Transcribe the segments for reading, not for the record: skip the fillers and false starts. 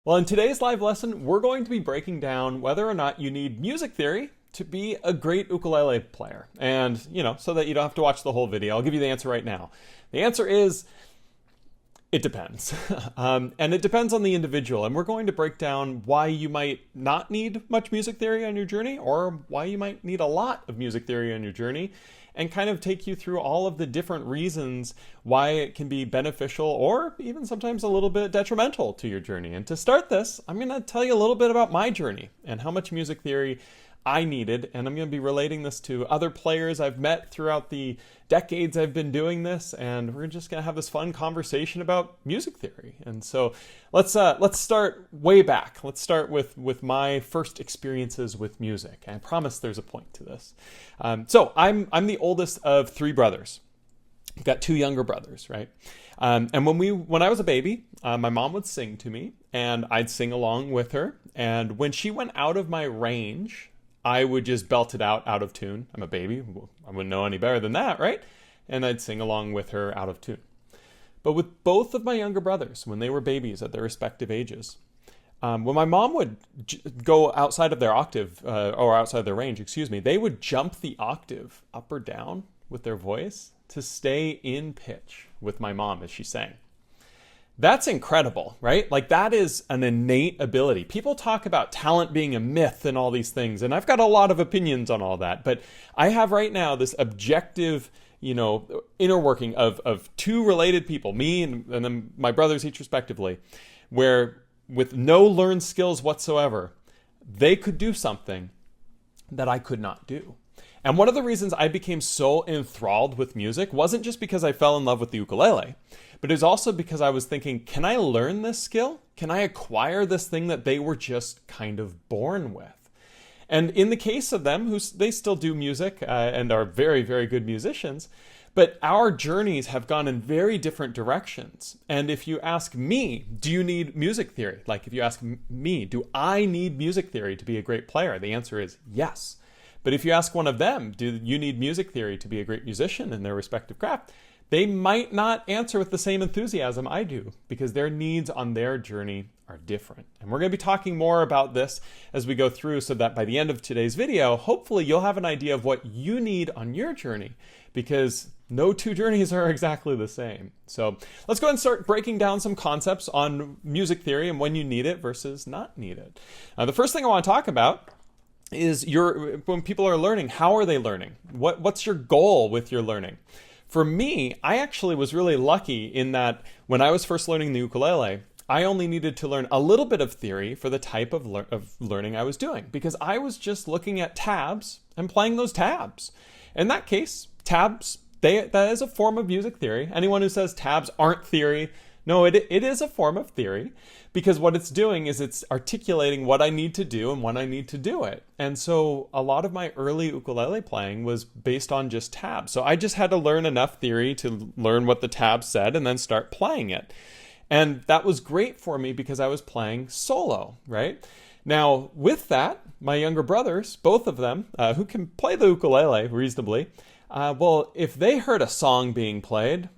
Well, in today's live lesson, we're going to be breaking down whether or not you need music theory to be a great ukulele player. And, so that you don't have to watch the whole video, I'll give you the answer right now. The answer is, it depends. And it depends on the individual. And we're going to break down why you might not need much music theory on your journey, or why you might need a lot of music theory on your journey, and kind of take you through all of the different reasons why it can be beneficial or even sometimes a little bit detrimental to your journey. And to start this, I'm going to tell you a little bit about my journey and how much music theory I needed, and I'm going to be relating this to other players I've met throughout the decades I've been doing this, and we're just going to have this fun conversation about music theory. And so let's start way back. Let's start with my first experiences with music. And I promise there's a point to this. So I'm the oldest of three brothers. I've got two younger brothers, right? And when I was a baby, my mom would sing to me, and I'd sing along with her. And when she went out of my range, I would just belt it out of tune. I'm a baby. I wouldn't know any better than that, right? And I'd sing along with her out of tune. But with both of my younger brothers, when they were babies at their respective ages, when my mom would go outside of their octave, or outside their range, they would jump the octave up or down with their voice to stay in pitch with my mom as she sang. That's incredible, right? Like, that is an innate ability. People talk about talent being a myth and all these things, and I've got a lot of opinions on all that, but I have right now this objective, inner working of two related people, me and then my brothers each respectively, where with no learned skills whatsoever, they could do something that I could not do. And one of the reasons I became so enthralled with music wasn't just because I fell in love with the ukulele, but it was also because I was thinking, can I learn this skill? Can I acquire this thing that they were just kind of born with? And in the case of them, they still do music and are very, very good musicians, but our journeys have gone in very different directions. And if you ask me, do you need music theory? Like, if you ask me, do I need music theory to be a great player? The answer is yes. But if you ask one of them, do you need music theory to be a great musician in their respective craft? They might not answer with the same enthusiasm I do, because their needs on their journey are different. And we're going to be talking more about this as we go through, so that by the end of today's video, hopefully you'll have an idea of what you need on your journey, because no two journeys are exactly the same. So let's go ahead and start breaking down some concepts on music theory and when you need it versus not need it. The first thing I want to talk about is when people are learning, how are they learning? What's your goal with your learning? For me, I actually was really lucky in that when I was first learning the ukulele, I only needed to learn a little bit of theory for the type of learning I was doing, because I was just looking at tabs and playing those tabs. In that case, tabs, that is a form of music theory. Anyone who says tabs aren't theory, no, it is a form of theory, because what it's doing is it's articulating what I need to do and when I need to do it. And so a lot of my early ukulele playing was based on just tabs. So I just had to learn enough theory to learn what the tabs said and then start playing it. And that was great for me because I was playing solo, right? Now, with that, my younger brothers, both of them, who can play the ukulele reasonably, well, if they heard a song being played,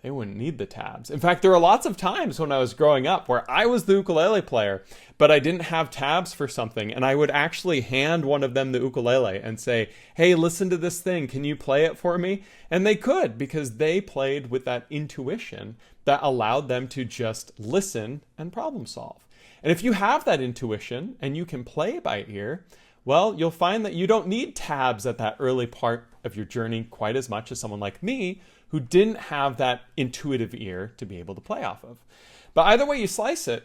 they wouldn't need the tabs. In fact, there were lots of times when I was growing up where I was the ukulele player, but I didn't have tabs for something, and I would actually hand one of them the ukulele and say, hey, listen to this thing, can you play it for me? And they could, because they played with that intuition that allowed them to just listen and problem solve. And if you have that intuition and you can play by ear, well, you'll find that you don't need tabs at that early part of your journey quite as much as someone like me, who didn't have that intuitive ear to be able to play off of. But either way you slice it,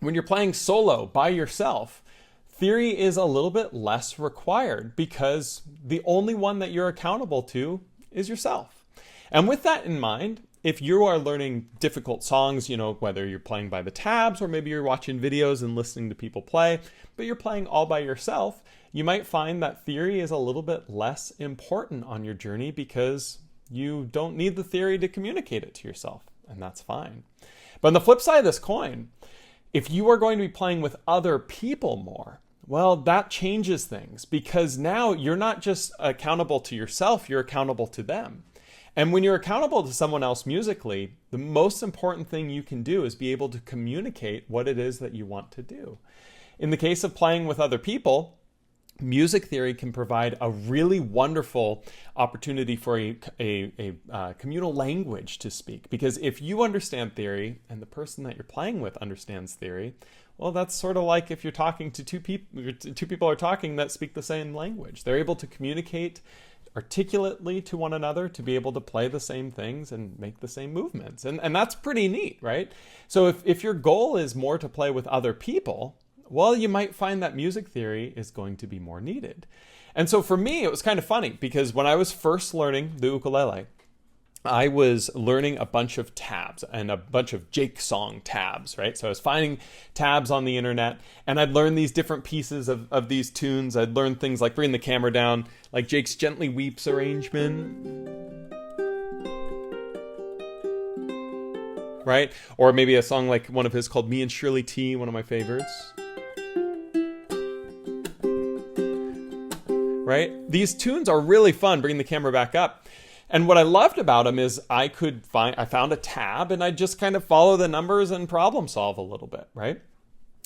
when you're playing solo by yourself, theory is a little bit less required, because the only one that you're accountable to is yourself. And with that in mind, if you are learning difficult songs, whether you're playing by the tabs or maybe you're watching videos and listening to people play, but you're playing all by yourself, you might find that theory is a little bit less important on your journey, because you don't need the theory to communicate it to yourself, and that's fine. But on the flip side of this coin, if you are going to be playing with other people more, well, that changes things, because now you're not just accountable to yourself, you're accountable to them. And when you're accountable to someone else musically, the most important thing you can do is be able to communicate what it is that you want to do. In the case of playing with other people, music theory can provide a really wonderful opportunity for a communal language to speak. Because if you understand theory and the person that you're playing with understands theory, well, that's sort of like if you're talking to two people are talking that speak the same language. They're able to communicate articulately to one another to be able to play the same things and make the same movements. And that's pretty neat, right? So if your goal is more to play with other people, well, you might find that music theory is going to be more needed. And so for me, it was kind of funny because when I was first learning the ukulele, I was learning a bunch of tabs and a bunch of Jake song tabs, right? So I was finding tabs on the internet and I'd learn these different pieces of these tunes. I'd learn things like bring the camera down, like Jake's Gently Weeps arrangement, right? Or maybe a song like one of his called Me and Shirley T, one of my favorites. Right? These tunes are really fun, bringing the camera back up. And what I loved about them is I found a tab and I'd just kind of follow the numbers and problem solve a little bit, right?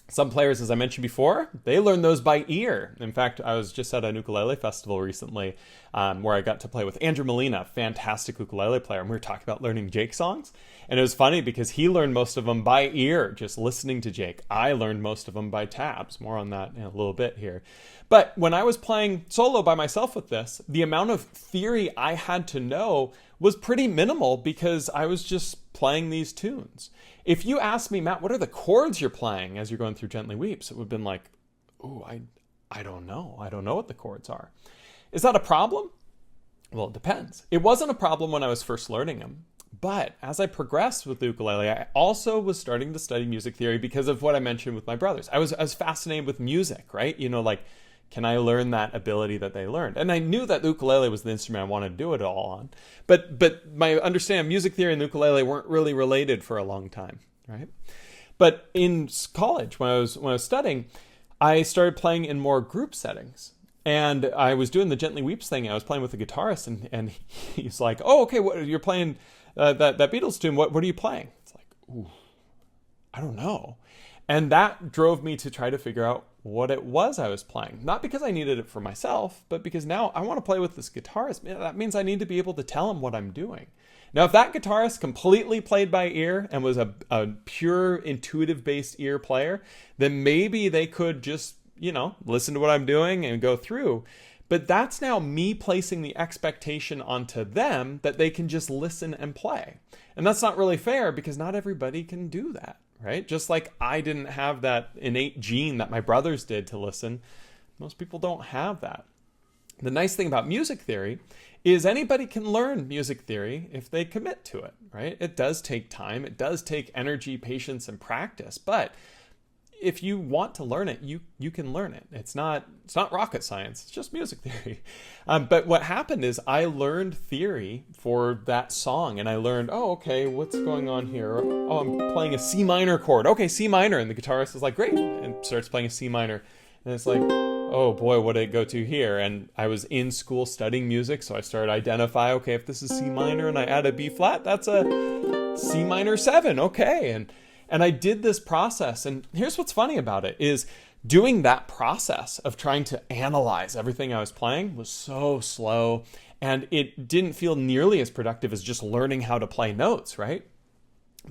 Some players, as I mentioned before, they learn those by ear. In fact, I was just at an ukulele festival recently where I got to play with Andrew Molina, fantastic ukulele player, and we were talking about learning Jake songs. And it was funny because he learned most of them by ear, just listening to Jake. I learned most of them by tabs. More on that in a little bit here. But when I was playing solo by myself with this, the amount of theory I had to know was pretty minimal because I was just playing these tunes. If you asked me, Matt, what are the chords you're playing as you're going through Gently Weeps? It would have been like, ooh, I don't know. I don't know what the chords are. Is that a problem? Well, it depends. It wasn't a problem when I was first learning them. But as I progressed with the ukulele, I also was starting to study music theory because of what I mentioned with my brothers. I was fascinated with music, right? You know, like, can I learn that ability that they learned? And I knew that the ukulele was the instrument I wanted to do it all on. But my understanding of music theory and the ukulele weren't really related for a long time, right? But in college, when I was studying, I started playing in more group settings. And I was doing the Gently Weeps thing. I was playing with the guitarist, and he's like, "Oh, okay, you're playing that Beatles tune. What are you playing?" It's like, ooh, I don't know. And that drove me to try to figure out what it was I was playing. Not because I needed it for myself, but because now I want to play with this guitarist. That means I need to be able to tell him what I'm doing. Now, if that guitarist completely played by ear and was a pure intuitive-based ear player, then maybe they could just, listen to what I'm doing and go through. But that's now me placing the expectation onto them that they can just listen and play. And that's not really fair because not everybody can do that, right? Just like I didn't have that innate gene that my brothers did to listen, most people don't have that. The nice thing about music theory is anybody can learn music theory if they commit to it, right? It does take time. It does take energy, patience, and practice. But if you want to learn it, you can learn it. It's not rocket science. It's just music theory. But what happened is I learned theory for that song, and I learned, oh, okay, what's going on here? Oh, I'm playing a C minor chord. Okay, C minor, and the guitarist is like, great, and starts playing a C minor, and it's like, oh boy, what did it go to here? And I was in school studying music, so I started to identify, okay, if this is C minor and I add a B flat, that's a C minor 7, okay, and I did this process, and here's what's funny about it, is doing that process of trying to analyze everything I was playing was so slow, and it didn't feel nearly as productive as just learning how to play notes, right?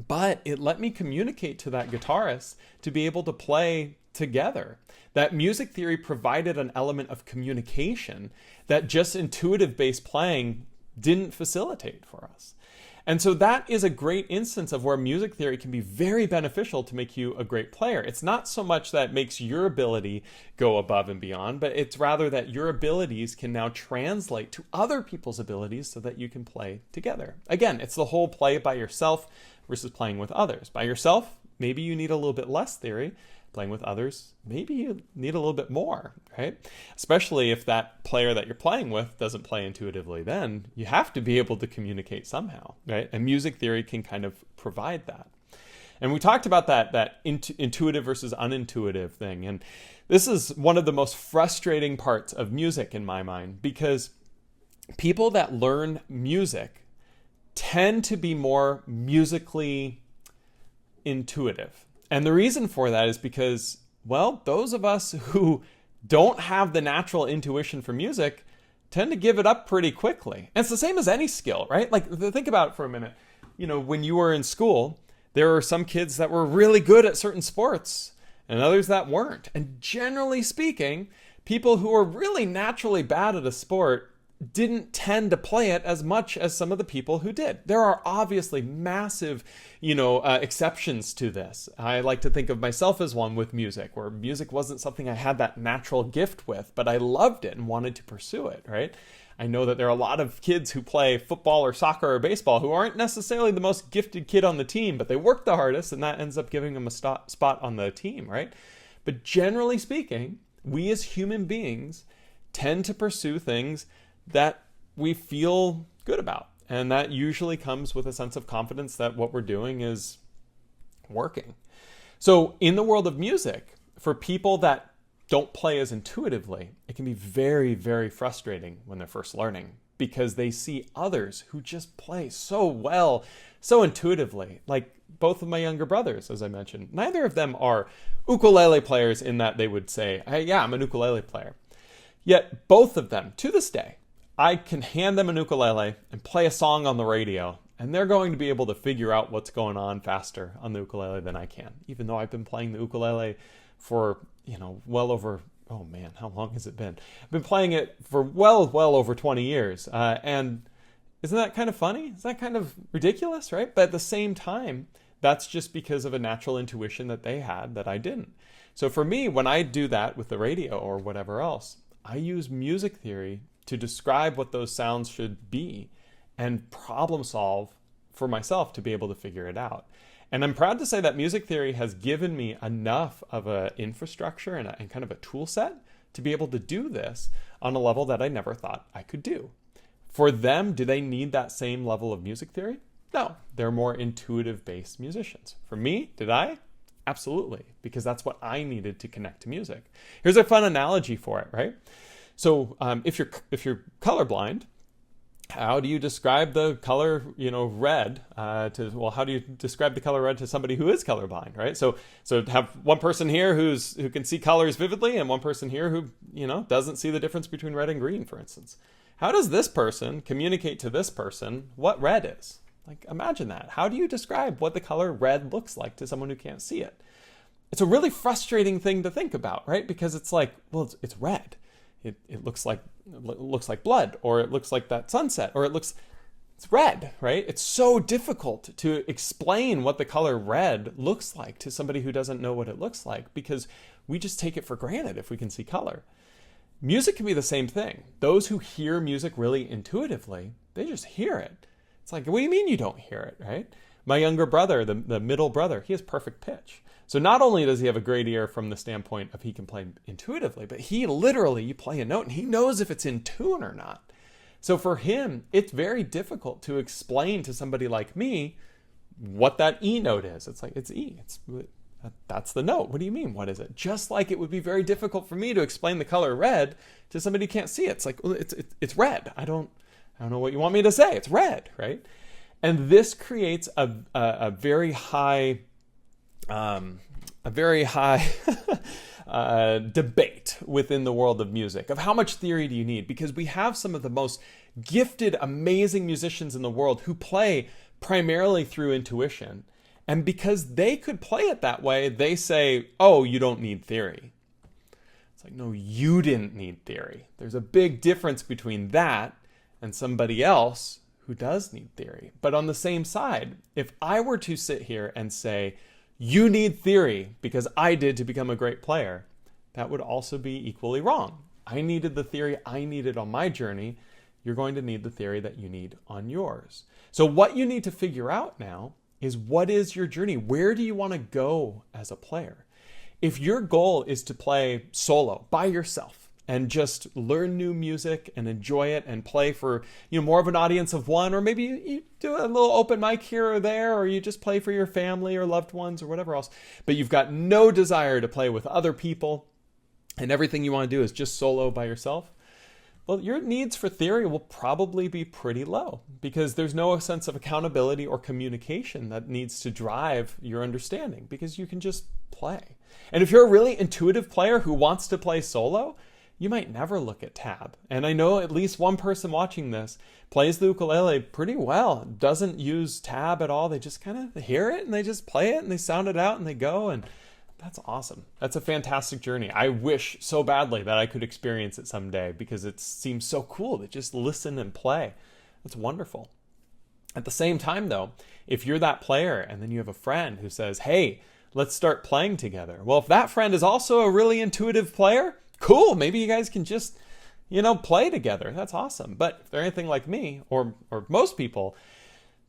But it let me communicate to that guitarist to be able to play together. That music theory provided an element of communication that just intuitive-based playing didn't facilitate for us. And so that is a great instance of where music theory can be very beneficial to make you a great player. It's not so much that it makes your ability go above and beyond, but it's rather that your abilities can now translate to other people's abilities so that you can play together. Again, it's the whole play by yourself versus playing with others. By yourself, maybe you need a little bit less theory. Playing with others, maybe you need a little bit more, right? Especially if that player that you're playing with doesn't play intuitively, then you have to be able to communicate somehow, right? And music theory can kind of provide that. And we talked about that intuitive versus unintuitive thing. And this is one of the most frustrating parts of music in my mind, because people that learn music tend to be more musically intuitive. And the reason for that is because, well, those of us who don't have the natural intuition for music tend to give it up pretty quickly. And it's the same as any skill, right? Like, think about it for a minute. When you were in school, there were some kids that were really good at certain sports and others that weren't. And generally speaking, people who are really naturally bad at a sport didn't tend to play it as much as some of the people who did. There are obviously massive, exceptions to this. I like to think of myself as one with music, where music wasn't something I had that natural gift with, but I loved it and wanted to pursue it, right? I know that there are a lot of kids who play football or soccer or baseball who aren't necessarily the most gifted kid on the team, but they work the hardest, and that ends up giving them a spot on the team, right? But generally speaking, we as human beings tend to pursue things that we feel good about. And that usually comes with a sense of confidence that what we're doing is working. So in the world of music, for people that don't play as intuitively, it can be very, very frustrating when they're first learning, because they see others who just play so well, so intuitively. Like both of my younger brothers, as I mentioned, neither of them are ukulele players in that they would say, hey, yeah, I'm an ukulele player. Yet both of them, to this day, I can hand them an ukulele and play a song on the radio, and they're going to be able to figure out what's going on faster on the ukulele than I can, even though I've been playing the ukulele for, well over, oh man, how long has it been? I've been playing it for well over 20 years. And isn't that kind of funny? Is that kind of ridiculous, right? But at the same time, that's just because of a natural intuition that they had that I didn't. So for me, when I do that with the radio or whatever else, I use music theory to describe what those sounds should be and problem solve for myself to be able to figure it out. And I'm proud to say that music theory has given me enough of an infrastructure and kind of a tool set to be able to do this on a level that I never thought I could do. For them, do they need that same level of music theory? No, they're more intuitive-based musicians. For me, did I? Absolutely, because that's what I needed to connect to music. Here's a fun analogy for it, right? So if you're colorblind, how do you describe the color, red how do you describe the color red to somebody who is colorblind, right? So have one person here who can see colors vividly and one person here who, doesn't see the difference between red and green, for instance. How does this person communicate to this person what red is? Like, imagine that. How do you describe what the color red looks like to someone who can't see it? It's a really frustrating thing to think about, right? Because it's like, well, it's red. It looks like blood, or it looks like that sunset, or it's red, right? It's so difficult to explain what the color red looks like to somebody who doesn't know what it looks like, because we just take it for granted if we can see color. Music can be the same thing. Those who hear music really intuitively, they just hear it. It's like, what do you mean you don't hear it, right? My younger brother, the middle brother, he has perfect pitch. So not only does he have a great ear from the standpoint of he can play intuitively, but he literally, you play a note and he knows if it's in tune or not. So for him, it's very difficult to explain to somebody like me what that E note is. It's like, it's E. That's the note. What do you mean? What is it? Just like it would be very difficult for me to explain the color red to somebody who can't see it. It's like, well, it's red. I don't know what you want me to say. It's red, right? And this creates a very high debate within the world of music of how much theory do you need, because we have some of the most gifted, amazing musicians in the world who play primarily through intuition. And because they could play it that way, they say, oh, you don't need theory. It's like, no, you didn't need theory. There's a big difference between that and somebody else who does need theory. But on the same side, if I were to sit here and say, you need theory because I did to become a great player, that would also be equally wrong. I needed the theory I needed on my journey. You're going to need the theory that you need on yours. So what you need to figure out now is, what is your journey? Where do you want to go as a player? If your goal is to play solo by yourself and just learn new music and enjoy it and play for more of an audience of one, or maybe you do a little open mic here or there, or you just play for your family or loved ones or whatever else, but you've got no desire to play with other people and everything you want to do is just solo by yourself, well, your needs for theory will probably be pretty low because there's no sense of accountability or communication that needs to drive your understanding because you can just play. And if you're a really intuitive player who wants to play solo, you might never look at tab. And I know at least one person watching this plays the ukulele pretty well, doesn't use tab at all. They just kind of hear it and they just play it and they sound it out and they go, and that's awesome. That's a fantastic journey. I wish so badly that I could experience it someday because it seems so cool to just listen and play. That's wonderful. At the same time though, if you're that player and then you have a friend who says, hey, let's start playing together. Well, if that friend is also a really intuitive player, cool. Maybe you guys can just, play together. That's awesome. But if they're anything like me or most people,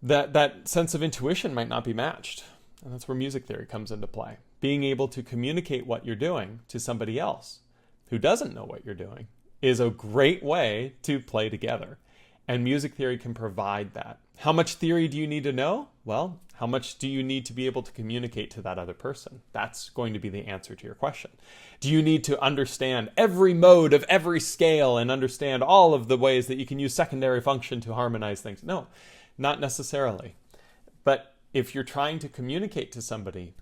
that sense of intuition might not be matched. And that's where music theory comes into play. Being able to communicate what you're doing to somebody else who doesn't know what you're doing is a great way to play together. And music theory can provide that. How much theory do you need to know? Well, how much do you need to be able to communicate to that other person? That's going to be the answer to your question. Do you need to understand every mode of every scale and understand all of the ways that you can use secondary function to harmonize things? No, not necessarily. But if you're trying to communicate to somebody,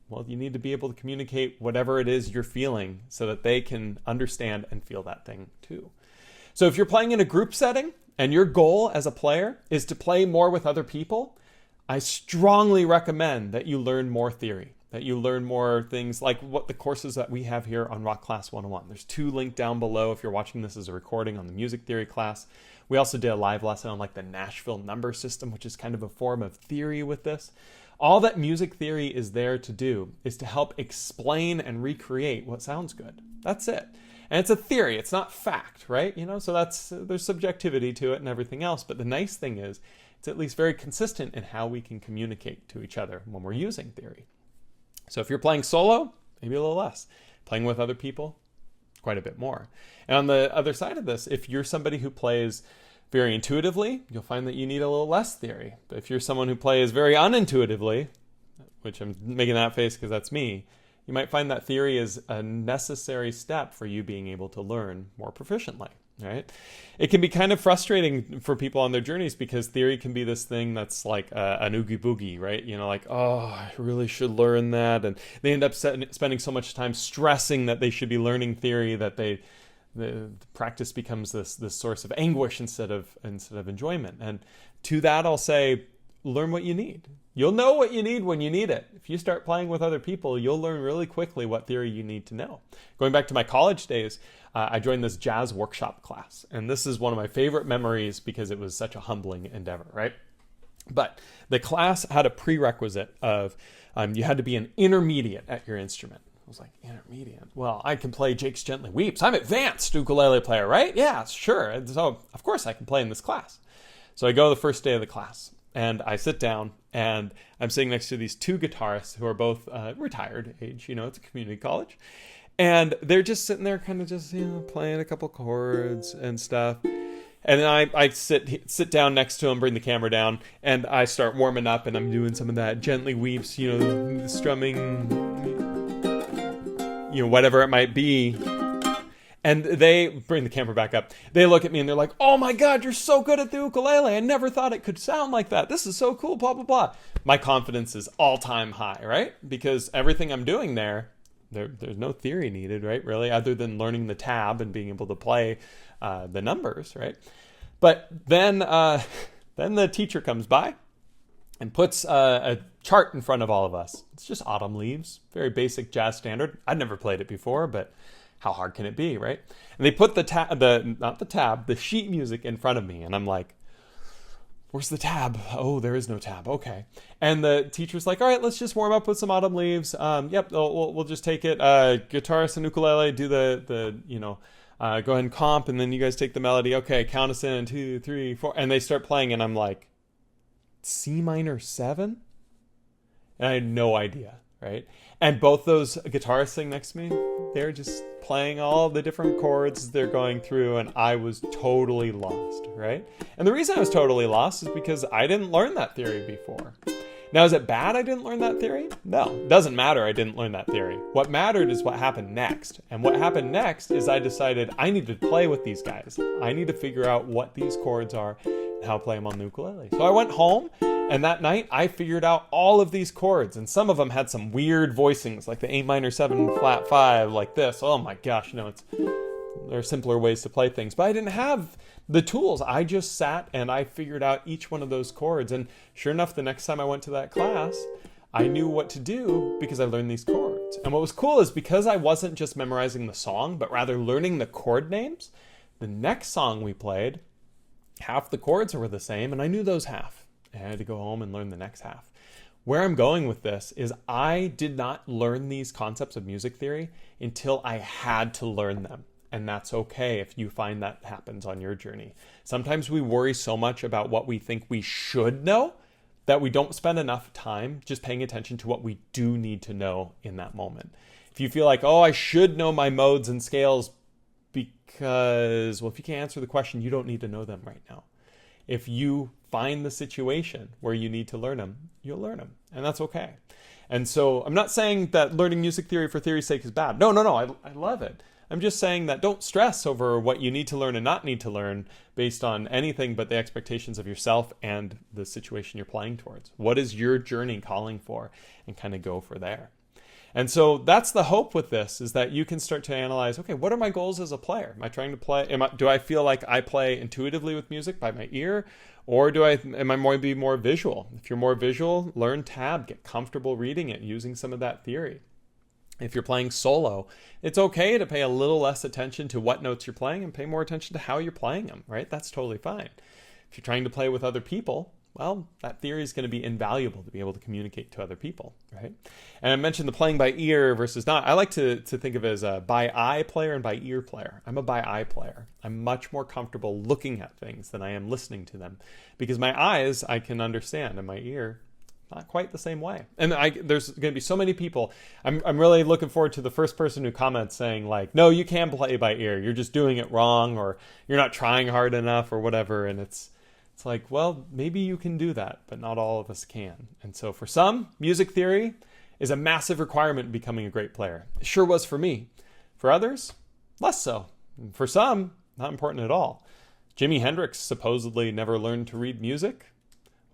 well, you need to be able to communicate whatever it is you're feeling so that they can understand and feel that thing too. So if you're playing in a group setting and your goal as a player is to play more with other people, I strongly recommend that you learn more theory, that you learn more things like what the courses that we have here on Rock Class 101. There's 2 linked down below if you're watching this as a recording on the music theory class. We also did a live lesson on the Nashville number system, which is kind of a form of theory with this. All that music theory is there to do is to help explain and recreate what sounds good. That's it. And it's a theory, it's not fact, right? So there's subjectivity to it and everything else. But the nice thing is, it's at least very consistent in how we can communicate to each other when we're using theory. So if you're playing solo, maybe a little less. Playing with other people, quite a bit more. And on the other side of this, if you're somebody who plays very intuitively, you'll find that you need a little less theory. But if you're someone who plays very unintuitively, which I'm making that face because that's me, you might find that theory is a necessary step for you being able to learn more proficiently, right? It can be kind of frustrating for people on their journeys because theory can be this thing that's like an oogie boogie, right? Oh, I really should learn that. And they end up spending so much time stressing that they should be learning theory that the practice becomes this source of anguish instead of enjoyment. And to that, I'll say, learn what you need. You'll know what you need when you need it. If you start playing with other people, you'll learn really quickly what theory you need to know. Going back to my college days, I joined this jazz workshop class. And this is one of my favorite memories because it was such a humbling endeavor, right? But the class had a prerequisite of you had to be an intermediate at your instrument. I was like, intermediate? Well, I can play Jake's Gently Weeps. I'm advanced ukulele player, right? Yeah, sure. And so, of course, I can play in this class. So I go the first day of the class. And I sit down, and I'm sitting next to these 2 guitarists who are both retired age. It's a community college. And they're just sitting there kind of just, playing a couple chords and stuff. And then I sit down next to them, bring the camera down, and I start warming up, and I'm doing some of that Gently Weeps, strumming, whatever it might be. And they bring the camera back up. They look at me and they're like, oh my God, you're so good at the ukulele. I never thought it could sound like that. This is so cool, blah, blah, blah. My confidence is all-time high, right? Because everything I'm doing there's no theory needed, right? Really, other than learning the tab and being able to play the numbers, right? But then the teacher comes by and puts a chart in front of all of us. It's just autumn leaves, very basic jazz standard. I'd never played it before, but how hard can it be, right? And they put the sheet music in front of me, and I'm like, where's the tab? Oh, there is no tab. Okay. And the teacher's like, all right, let's just warm up with some autumn leaves. Yep, we'll just take it. Guitarist and ukulele, do the go ahead and comp, and then you guys take the melody. Okay, count us in, 2, 3, 4, and they start playing, and I'm like, C minor 7? And I had no idea, right? And both those guitarists sitting next to me, they're just playing all the different chords they're going through, and I was totally lost, right? And the reason I was totally lost is because I didn't learn that theory before. Now, is it bad I didn't learn that theory? No, it doesn't matter I didn't learn that theory. What mattered is what happened next. And what happened next is I decided I need to play with these guys. I need to figure out what these chords are and how to play them on the ukulele. So I went home, and that night I figured out all of these chords. And some of them had some weird voicings, like the A minor 7 flat 5, like this. Oh my gosh, there are simpler ways to play things. But I didn't have the tools. I just sat and I figured out each one of those chords. And sure enough, the next time I went to that class, I knew what to do because I learned these chords. And what was cool is because I wasn't just memorizing the song, but rather learning the chord names, the next song we played, half the chords were the same, and I knew those half. And I had to go home and learn the next half. Where I'm going with this is I did not learn these concepts of music theory until I had to learn them. And that's okay if you find that happens on your journey. Sometimes we worry so much about what we think we should know that we don't spend enough time just paying attention to what we do need to know in that moment. If you feel like, oh, I should know my modes and scales because, well, if you can't answer the question, you don't need to know them right now. If you find the situation where you need to learn them, you'll learn them, and that's okay. And so I'm not saying that learning music theory for theory's sake is bad. No, I love it. I'm just saying that don't stress over what you need to learn and not need to learn based on anything but the expectations of yourself and the situation you're playing towards. What is your journey calling for? And kind of go for there. And so that's the hope with this, is that you can start to analyze, okay, what are my goals as a player? Am I trying to play? Do I feel like I play intuitively with music by my ear? Or am I more visual? If you're more visual, learn tab, get comfortable reading it, using some of that theory. If you're playing solo, it's okay to pay a little less attention to what notes you're playing and pay more attention to how you're playing them, right? That's totally fine. If you're trying to play with other people, well, that theory is going to be invaluable to be able to communicate to other people, right? And I mentioned the playing by ear versus not. I like to think of it as a by eye player and by ear player. I'm a by eye player. I'm much more comfortable looking at things than I am listening to them, because my eyes I can understand, and my ear not quite the same way. And there's going to be so many people. I'm really looking forward to the first person who comments saying like, no, you can play by ear. You're just doing it wrong, or you're not trying hard enough, or whatever. And it's like, well, maybe you can do that, but not all of us can. And so for some, music theory is a massive requirement in becoming a great player. It sure was for me. For others, less so. And for some, not important at all. Jimi Hendrix supposedly never learned to read music.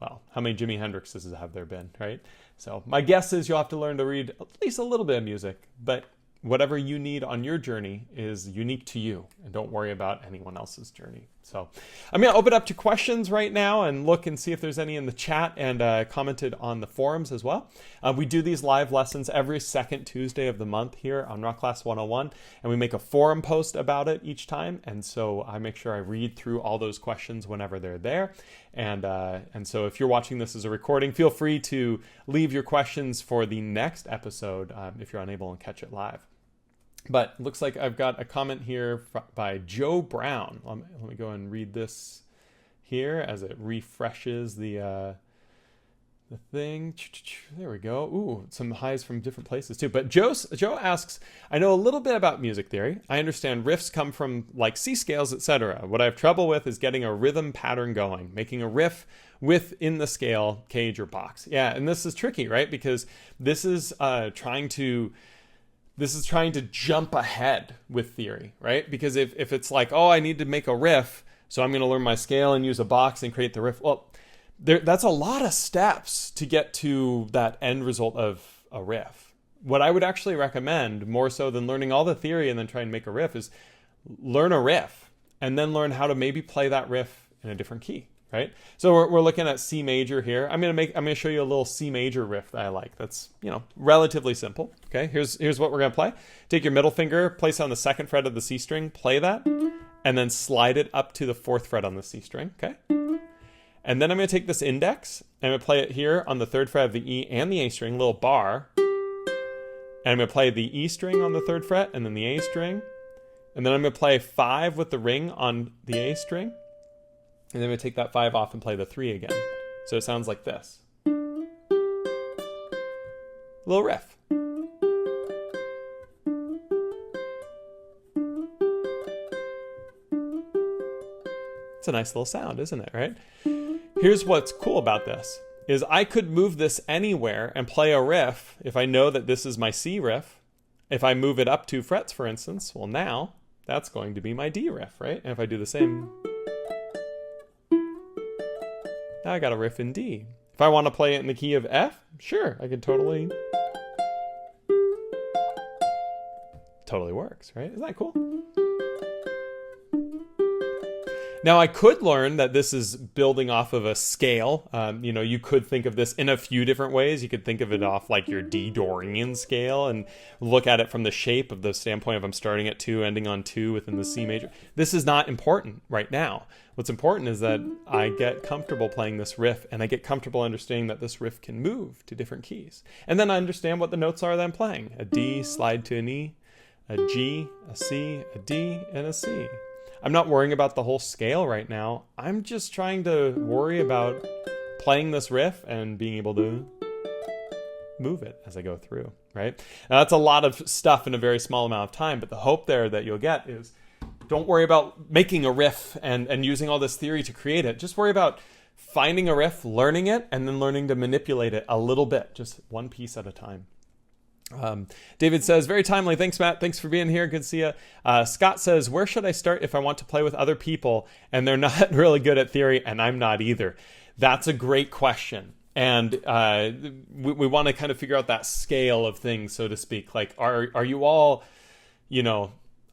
Well, how many Jimi Hendrixes have there been, right? So my guess is you'll have to learn to read at least a little bit of music, but whatever you need on your journey is unique to you, and don't worry about anyone else's journey. So I'm going to open up to questions right now and look and see if there's any in the chat, and commented on the forums as well. We do these live lessons every second Tuesday of the month here on Rock Class 101, and we make a forum post about it each time. And so I make sure I read through all those questions whenever they're there. And so if you're watching this as a recording, feel free to leave your questions for the next episode if you're unable to catch it live. But looks like I've got a comment here by Joe Brown. Let me go and read this here as it refreshes the thing. There we go. Ooh, some highs from different places too. But Joe asks, I know a little bit about music theory. I understand riffs come from like C scales, etc. What I have trouble with is getting a rhythm pattern going, making a riff within the scale, cage, or box. Yeah, and this is tricky, right? Because this is trying to jump ahead with theory, right? Because if it's like, oh, I need to make a riff, so I'm going to learn my scale and use a box and create the riff. Well, that's a lot of steps to get to that end result of a riff. What I would actually recommend, more so than learning all the theory and then try and make a riff, is learn a riff and then learn how to maybe play that riff in a different key. Right? So we're looking at C major here. I'm gonna show you a little C major riff that I like. That's, relatively simple. Okay, here's what we're gonna play. Take your middle finger, place it on the 2nd fret of the C string, play that, and then slide it up to the 4th fret on the C string. Okay, and then I'm gonna take this index and I'm gonna play it here on the 3rd fret of the E and the A string, little bar, and I'm gonna play the E string on the 3rd fret and then the A string, and then I'm gonna play 5 with the ring on the A string. And then we take that 5 off and play the 3 again. So it sounds like this. Little riff. It's a nice little sound, isn't it, right? Here's what's cool about this. is I could move this anywhere and play a riff if I know that this is my C riff. If I move it up 2 frets, for instance, well, now that's going to be my D riff, right? And if I do the same, now I got a riff in D. If I want to play it in the key of F, sure, I could totally works, right? Isn't that cool? Now, I could learn that this is building off of a scale. You could think of this in a few different ways. You could think of it off like your D Dorian scale and look at it from the shape of the standpoint of I'm starting at 2, ending on 2 within the C major. This is not important right now. What's important is that I get comfortable playing this riff, and I get comfortable understanding that this riff can move to different keys. And then I understand what the notes are that I'm playing. A D, slide to an E, a G, a C, a D, and a C. I'm not worrying about the whole scale right now. I'm just trying to worry about playing this riff and being able to move it as I go through, right? Now, that's a lot of stuff in a very small amount of time, but the hope there that you'll get is don't worry about making a riff and using all this theory to create it. Just worry about finding a riff, learning it, and then learning to manipulate it a little bit, just one piece at a time. David says, very timely. Thanks, Matt. Thanks for being here. Good to see you. Scott says, where should I start if I want to play with other people and they're not really good at theory and I'm not either? That's a great question. And we want to kind of figure out that scale of things, so to speak. Like, are you all,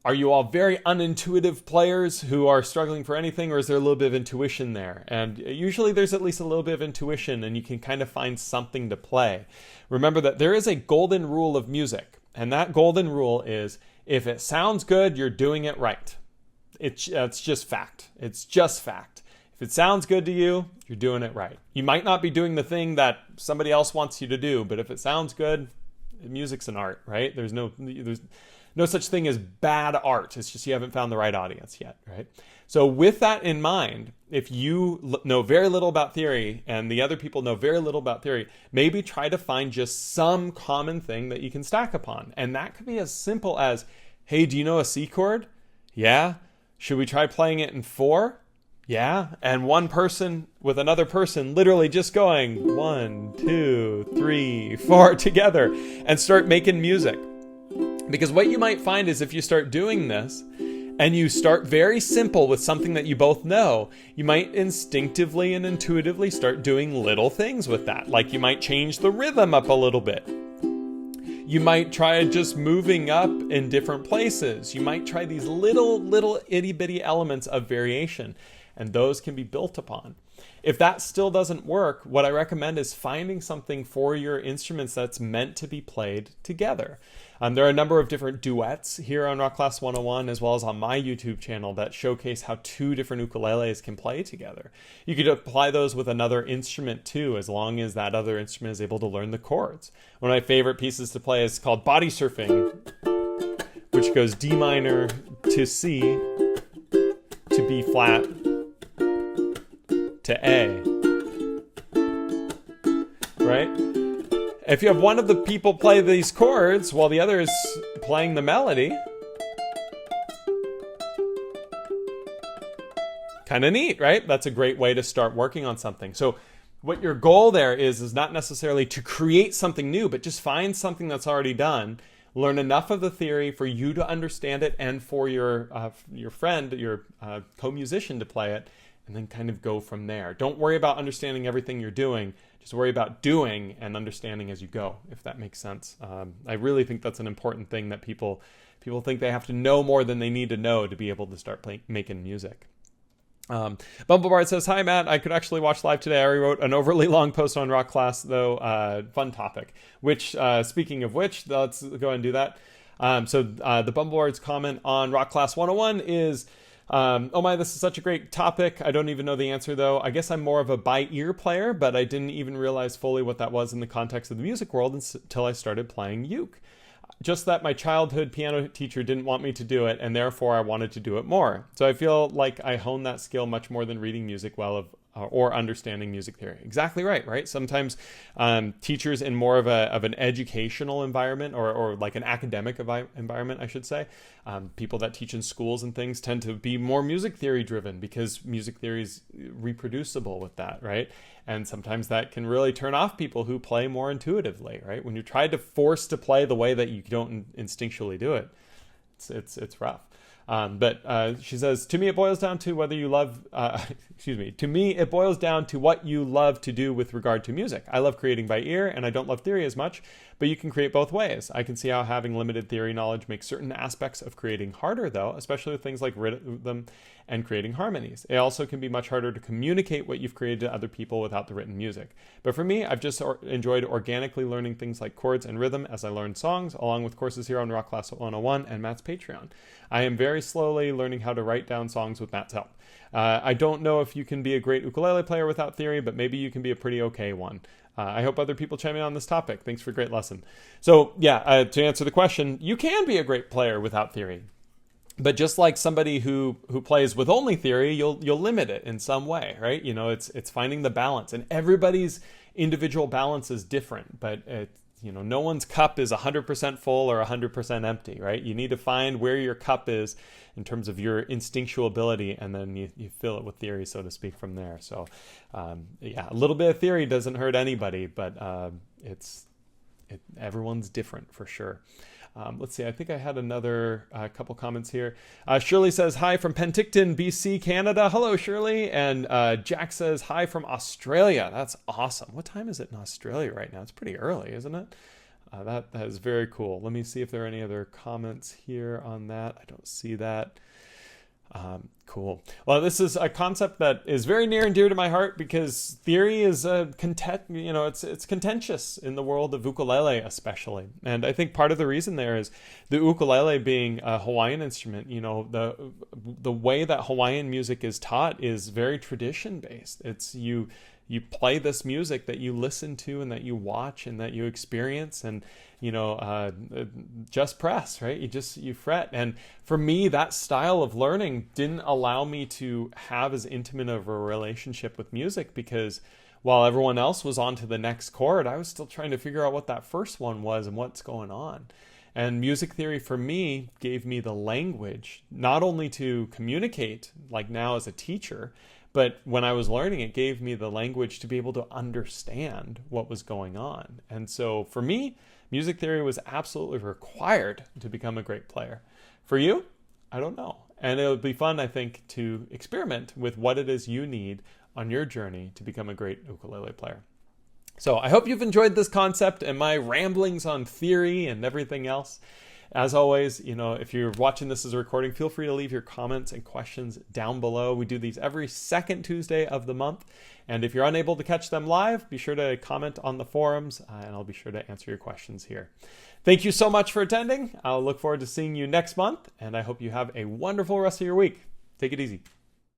are you all very unintuitive players who are struggling for anything, or is there a little bit of intuition there? And usually there's at least a little bit of intuition, and you can kind of find something to play. Remember that there is a golden rule of music, and that golden rule is if it sounds good, you're doing it right. It's just fact. It's just fact. If it sounds good to you, you're doing it right. You might not be doing the thing that somebody else wants you to do, but if it sounds good, music's an art, right? There's no such thing as bad art. It's just you haven't found the right audience yet, right? So with that in mind, if you know very little about theory and the other people know very little about theory, maybe try to find just some common thing that you can stack upon. And that could be as simple as, hey, do you know a C chord? Yeah. Should we try playing it in 4? Yeah. And one person with another person literally just going 1, 2, 3, 4 together and start making music. Because what you might find is if you start doing this and you start very simple with something that you both know, you might instinctively and intuitively start doing little things with that. Like you might change the rhythm up a little bit. You might try just moving up in different places. You might try these little itty bitty elements of variation, and those can be built upon. If that still doesn't work, what I recommend is finding something for your instruments that's meant to be played together. There are a number of different duets here on Rock Class 101, as well as on my YouTube channel, that showcase how 2 different ukuleles can play together. You could apply those with another instrument too, as long as that other instrument is able to learn the chords. One of my favorite pieces to play is called Body Surfing, which goes D minor to C to B flat to A, right? If you have one of the people play these chords while the other is playing the melody, kind of neat, right? That's a great way to start working on something. So what your goal there is not necessarily to create something new, but just find something that's already done, learn enough of the theory for you to understand it and for your friend, your co-musician to play it, and then kind of go from there. Don't worry about understanding everything you're doing. Just worry about doing and understanding as you go, if that makes sense. I really think that's an important thing that people think they have to know more than they need to know to be able to start making music. Bumblebard says, hi, Matt. I could actually watch live today. I already wrote an overly long post on Rock Class, though. Fun topic. Which, speaking of which, let's go ahead and do that. So the Bumblebard's comment on Rock Class 101 is, oh my, this is such a great topic. I don't even know the answer, though. I guess I'm more of a by-ear player, but I didn't even realize fully what that was in the context of the music world until I started playing uke. Just that my childhood piano teacher didn't want me to do it, and therefore I wanted to do it more. So I feel like I honed that skill much more than reading music well or understanding music theory. Exactly right, right? Sometimes teachers in more of an educational environment or like an academic environment, I should say, people that teach in schools and things tend to be more music theory driven because music theory is reproducible with that, right? And sometimes that can really turn off people who play more intuitively, right? When you're trying to force to play the way that you don't instinctually do it, it's rough. But she says, to me, it boils down to whether you love, to me, it boils down to what you love to do with regard to music. I love creating by ear and I don't love theory as much, but you can create both ways. I can see how having limited theory knowledge makes certain aspects of creating harder though, especially with things like rhythm and creating harmonies. It also can be much harder to communicate what you've created to other people without the written music. But for me, I've just enjoyed organically learning things like chords and rhythm as I learn songs, along with courses here on Rock Class 101 and Matt's Patreon. I am very slowly learning how to write down songs with Matt's help. I don't know if you can be a great ukulele player without theory, but maybe you can be a pretty okay one. I hope other people chime in on this topic. Thanks for a great lesson. So yeah, to answer the question, you can be a great player without theory. But just like somebody who plays with only theory, you'll limit it in some way, right? You know, it's finding the balance, and everybody's individual balance is different. But no one's cup is 100% full or 100% empty, right? You need to find where your cup is in terms of your instinctual ability, and then you fill it with theory, so to speak, from there. So, a little bit of theory doesn't hurt anybody, but everyone's different for sure. Let's see, I think I had another couple comments here. Shirley says, hi from Penticton, BC, Canada. Hello, Shirley. And Jack says, hi from Australia. That's awesome. What time is it in Australia right now? It's pretty early, isn't it? That is very cool. Let me see if there are any other comments here on that. I don't see that. Cool. Well, this is a concept that is very near and dear to my heart because theory is it's contentious in the world of ukulele, especially. And I think part of the reason there is the ukulele being a Hawaiian instrument. You know, the way that Hawaiian music is taught is very tradition based. It's you play this music that you listen to and that you watch and that you experience, and just press, right? You fret. And for me, that style of learning didn't allow me to have as intimate of a relationship with music, because while everyone else was on to the next chord, I was still trying to figure out what that first one was and what's going on. And music theory for me gave me the language, not only to communicate, like now as a teacher, but when I was learning, it gave me the language to be able to understand what was going on. And so for me, music theory was absolutely required to become a great player. For you, I don't know. And it would be fun, I think, to experiment with what it is you need on your journey to become a great ukulele player. So I hope you've enjoyed this concept and my ramblings on theory and everything else. As always, if you're watching this as a recording, feel free to leave your comments and questions down below. We do these every second Tuesday of the month. And if you're unable to catch them live, be sure to comment on the forums and I'll be sure to answer your questions here. Thank you so much for attending. I'll look forward to seeing you next month, and I hope you have a wonderful rest of your week. Take it easy.